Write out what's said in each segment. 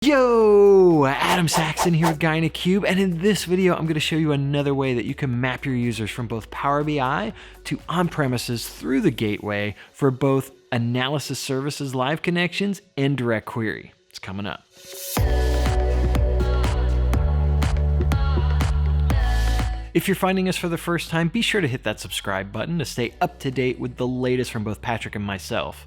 Yo, Adam Saxon here with Guy in a Cube, and in this video I'm going to show you another way that you can map your users from both Power BI to on-premises through the gateway for both analysis services live connections and DirectQuery. It's coming up. If you're finding us for the first time, be sure to hit that subscribe button to stay up to date with the latest from both Patrick and myself.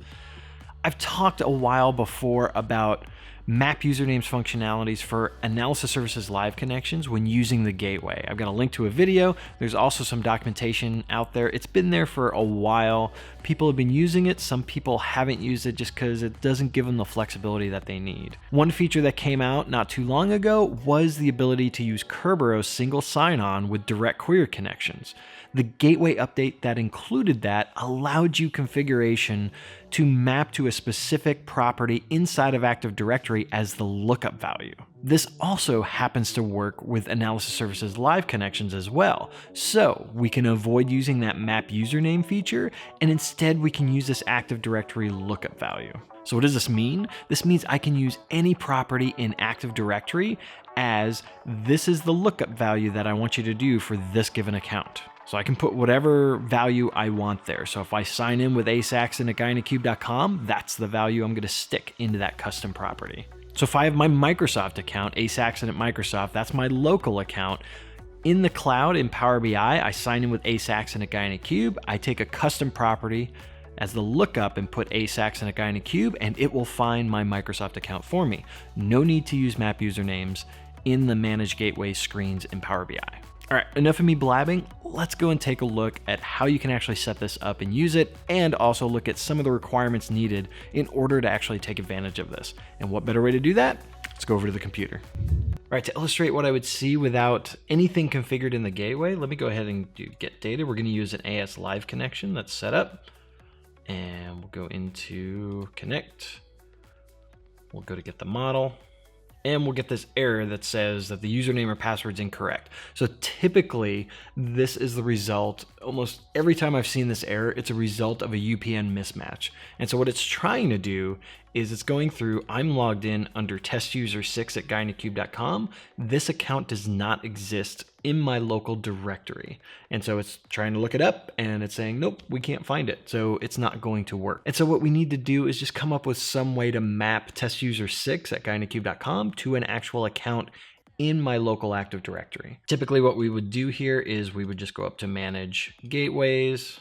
I've talked a while before about map usernames functionalities for analysis services live connections when using the gateway. I've got a link to a video. There's also some documentation out there. It's been there for a while. People have been using it. Some people haven't used it just because it doesn't give them the flexibility that they need. One feature that came out not too long ago was the ability to use Kerberos single sign-on with DirectQuery connections. The gateway update that included that allowed you configuration to map to a specific property inside of Active Directory as the lookup value. This also happens to work with analysis services live connections as well. So we can avoid using that map username feature, and instead we can use this Active Directory lookup value. So what does this mean? This means I can use any property in Active Directory as this is the lookup value that I want you to do for this given account. So I can put whatever value I want there. So if I sign in with asaxon@guyinacube.com, that's the value I'm going to stick into that custom property. So if I have my Microsoft account, asaxon@Microsoft, that's my local account. In the cloud in Power BI, I sign in with asaxon@guyinacube. I take a custom property as the lookup and put asaxon@guyinacube, and it will find my Microsoft account for me. No need to use map usernames in the Manage Gateway screens in Power BI. All right, enough of me blabbing. Let's go and take a look at how you can actually set this up and use it, and also look at some of the requirements needed in order to actually take advantage of this. And what better way to do that? Let's go over to the computer. All right, to illustrate what I would see without anything configured in the gateway, let me go ahead and do get data. We're going to use an AS live connection that's set up, and we'll go into connect. We'll go to get the model. And we'll get this error that says that the username or password is incorrect. So typically, this is the result. Almost every time I've seen this error, it's a result of a UPN mismatch. And so what it's trying to do is it's going through, I'm logged in under testuser6@guyinacube.com. This account does not exist in my local directory. And so it's trying to look it up and it's saying, nope, we can't find it. So it's not going to work. And so what we need to do is just come up with some way to map testuser6@guyinacube.com to an actual account in my local Active Directory. Typically what we would do here is we would just go up to manage gateways.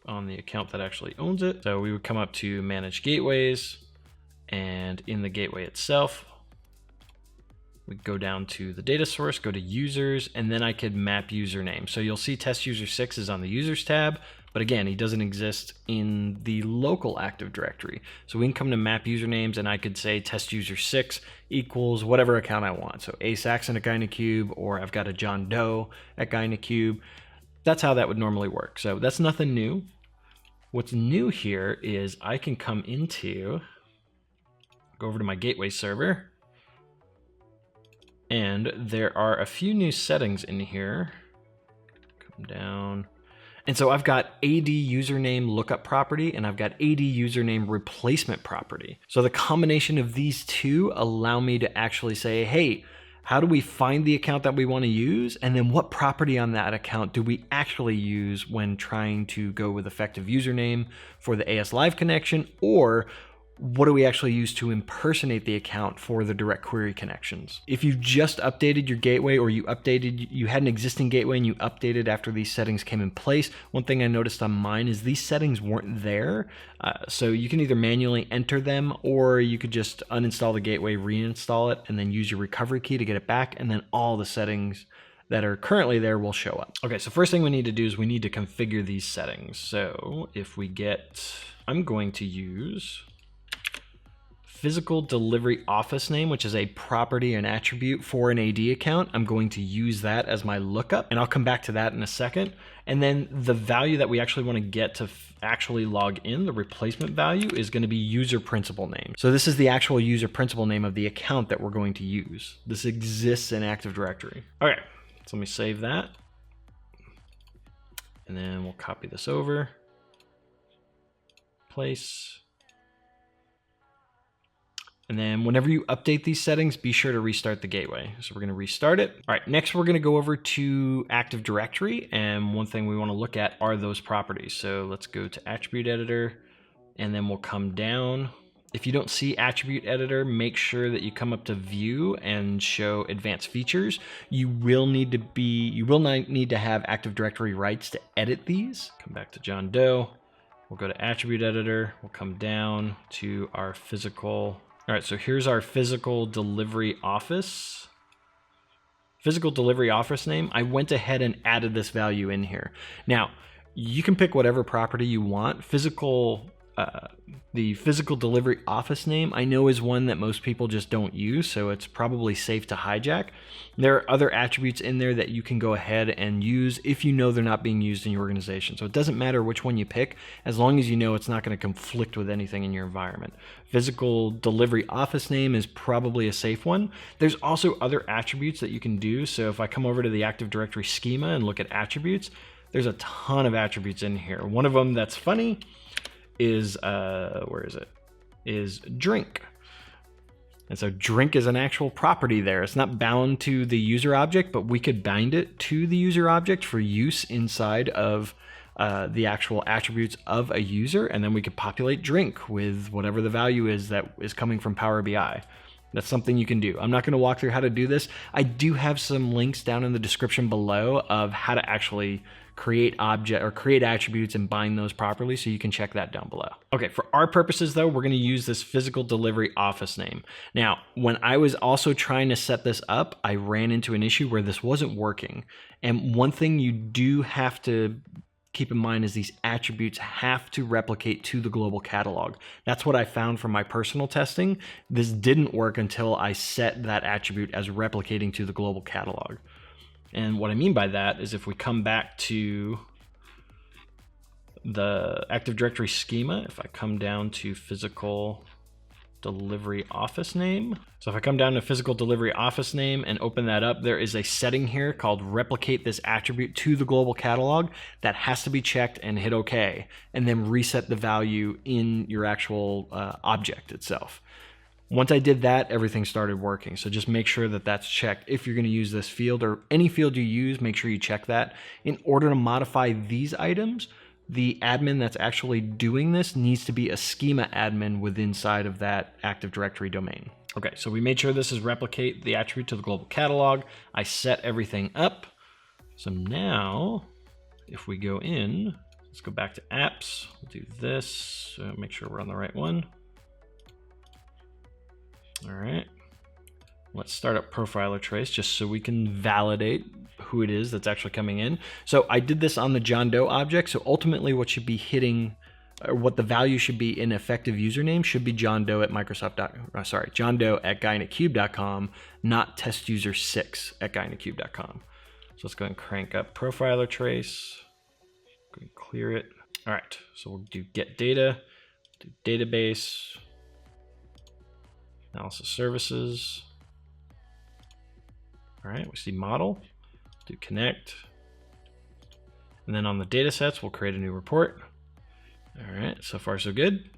On the account that actually owns it. So we would come up to manage gateways, and in the gateway itself, we go down to the data source, go to users, and then I could map username. So you'll see test user 6 is on the users tab, but again, he doesn't exist in the local Active Directory. So we can come to map usernames, and I could say test user 6 equals whatever account I want. So asaxon@guyinacube, or I've got a John Doe at Guyinacube. That's how that would normally work. So that's nothing new. What's new here is I can come into, go over to my gateway server, and there are a few new settings in here. Come down. And so I've got AD username lookup property, and I've got AD username replacement property. So the combination of these two allow me to actually say, hey, how do we find the account that we want to use? And then what property on that account do we actually use when trying to go with effective username for the AS Live connection? Or what do we actually use to impersonate the account for the DirectQuery connections? If you've just updated your gateway, or you had an existing gateway and you updated after these settings came in place, one thing I noticed on mine is these settings weren't there. So you can either manually enter them, or you could just uninstall the gateway, reinstall it, and then use your recovery key to get it back. And then all the settings that are currently there will show up. Okay, so first thing we need to do is we need to configure these settings. So if we I'm going to use physical delivery office name, which is a property and attribute for an AD account. I'm going to use that as my lookup, and I'll come back to that in a second. And then the value that we actually want to get to actually log in, the replacement value, is going to be user principal name. So this is the actual user principal name of the account that we're going to use. This exists in Active Directory. Okay, so let me save that. And then we'll copy this over. Place. And then whenever you update these settings, be sure to restart the gateway. So we're going to restart it. All right, next we're going to go over to Active Directory. And one thing we want to look at are those properties. So let's go to Attribute Editor, and then we'll come down. If you don't see Attribute Editor, make sure that you come up to View and show Advanced Features. You will need to have Active Directory rights to edit these. Come back to John Doe. We'll go to Attribute Editor. We'll come down to our physical. All right, so here's our physical delivery office. Physical delivery office name. I went ahead and added this value in here. Now, you can pick whatever property you want. The physical delivery office name I know is one that most people just don't use, so it's probably safe to hijack. There are other attributes in there that you can go ahead and use if you know they're not being used in your organization. So it doesn't matter which one you pick, as long as you know it's not going to conflict with anything in your environment. Physical delivery office name is probably a safe one. There's also other attributes that you can do. So if I come over to the Active Directory schema and look at attributes, there's a ton of attributes in here. One of them that's funny is is drink. And so drink is an actual property there. It's not bound to the user object, but we could bind it to the user object for use inside of the actual attributes of a user, and then we could populate drink with whatever the value is that is coming from Power BI. That's something you can do. I'm not going to walk through how to do this. I do have some links down in the description below of how to actually create attributes and bind those properly, so you can check that down below. Okay, for our purposes though, we're going to use this physical delivery office name. Now, when I was also trying to set this up, I ran into an issue where this wasn't working. And one thing you do have to keep in mind is these attributes have to replicate to the global catalog. That's what I found from my personal testing. This didn't work until I set that attribute as replicating to the global catalog. And what I mean by that is if we come back to the Active Directory schema, if I come down to physical delivery office name. So if I come down to physical delivery office name and open that up, there is a setting here called replicate this attribute to the global catalog that has to be checked, and hit OK, and then reset the value in your actual object itself. Once I did that, everything started working. So just make sure that that's checked. If you're going to use this field or any field you use, make sure you check that. In order to modify these items, the admin that's actually doing this needs to be a schema admin within inside of that Active Directory domain. Okay, so we made sure this is replicate the attribute to the global catalog. I set everything up. So now, if we go in, let's go back to apps. We'll do this, make sure we're on the right one. All right, let's start up profiler trace just so we can validate who it is that's actually coming in. So I did this on the John Doe object. So ultimately what should be hitting, or what the value should be in effective username should be John Doe at John Doe at guy-in-a-cube.com, not testuser6 at guy-in-a-cube.com. So let's go ahead and crank up profiler trace, go ahead and clear it. All right, so we'll do get data, do database, analysis services. All right, we see model, do connect. And then on the data sets, we'll create a new report. All right, so far so good.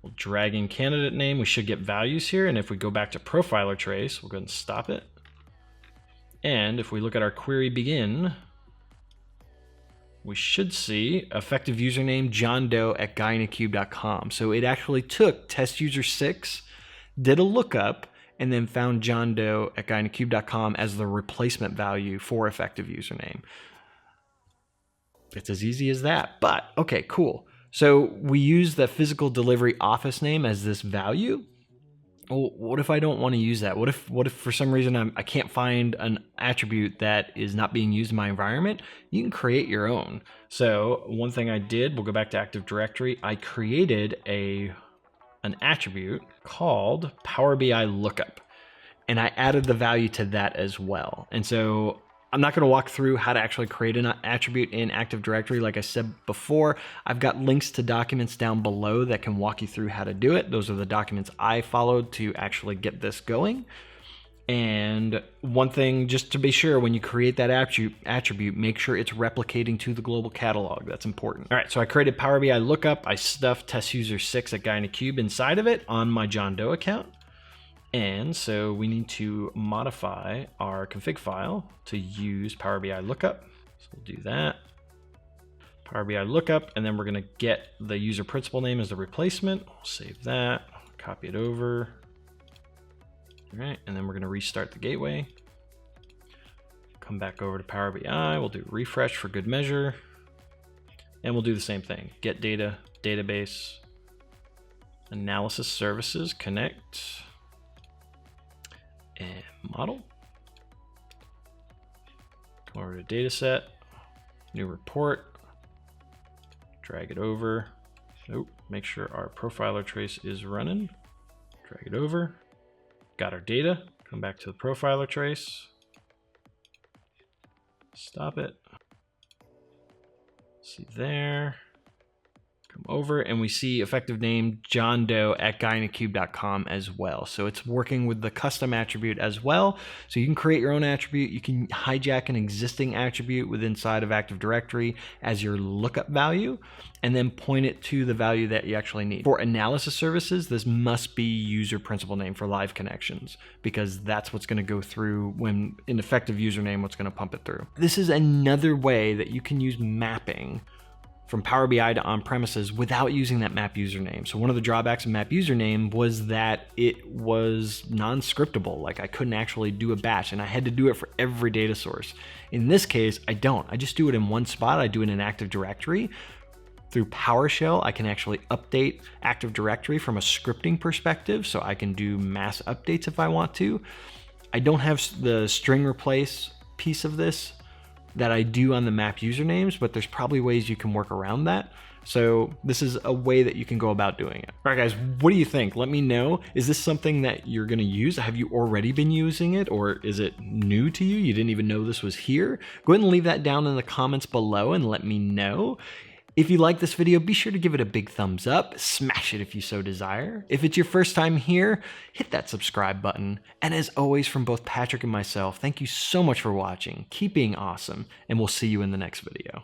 We'll drag in candidate name. We should get values here. And if we go back to profiler trace, we'll go ahead and stop it. And if we look at our query begin, we should see effective username John Doe at guy-in-a-cube.com. So it actually took test user 6, did a lookup, and then found John Doe at guy-in-a-cube.com as the replacement value for effective username. It's as easy as that, but okay, cool. So we use the physical delivery office name as this value. Well, what if I don't want to use that? What if for some reason I can't find an attribute that is not being used in my environment? You can create your own. So one thing I did, we'll go back to Active Directory. I created an attribute called Power BI lookup, and I added the value to that as well. And so I'm not going to walk through how to actually create an attribute in Active Directory. Like I said before, I've got links to documents down below that can walk you through how to do it. Those are the documents I followed to actually get this going. And one thing, just to be sure, when you create that attribute, make sure it's replicating to the global catalog. That's important. All right, so I created Power BI lookup. I stuffed test user 6 at guy-in-a-cube inside of it on my John Doe account. And so we need to modify our config file to use Power BI lookup. So we'll do that. Power BI lookup, and then we're going to get the user principal name as the replacement. We'll save that, copy it over. All right, and then we're going to restart the gateway. Come back over to Power BI. We'll do refresh for good measure. And we'll do the same thing. Get data, database, analysis services, connect, and model. Come over to data set, new report, drag it over. Nope, make sure our profiler trace is running. Drag it over. Got our data. Come back to the profiler trace. Stop it. See there. Come over and we see effective name John Doe at guy-in-a-cube.com as well. So it's working with the custom attribute as well. So you can create your own attribute. You can hijack an existing attribute within inside of Active Directory as your lookup value and then point it to the value that you actually need. For analysis services, this must be user principal name for live connections because that's what's going to go through when an effective username, what's going to pump it through. This is another way that you can use mapping from Power BI to on-premises without using that map username. So one of the drawbacks of map username was that it was non-scriptable. Like I couldn't actually do a batch and I had to do it for every data source. In this case, I don't. I just do it in one spot. I do it in Active Directory. Through PowerShell, I can actually update Active Directory from a scripting perspective. So I can do mass updates if I want to. I don't have the string replace piece of this that I do on the map usernames, but there's probably ways you can work around that. So this is a way that you can go about doing it. All right, guys, what do you think? Let me know. Is this something that you're gonna use? Have you already been using it, or is it new to you? You didn't even know this was here? Go ahead and leave that down in the comments below and let me know. If you like this video, be sure to give it a big thumbs up, smash it if you so desire. If it's your first time here, hit that subscribe button. And as always, from both Patrick and myself, thank you so much for watching. Keep being awesome, and we'll see you in the next video.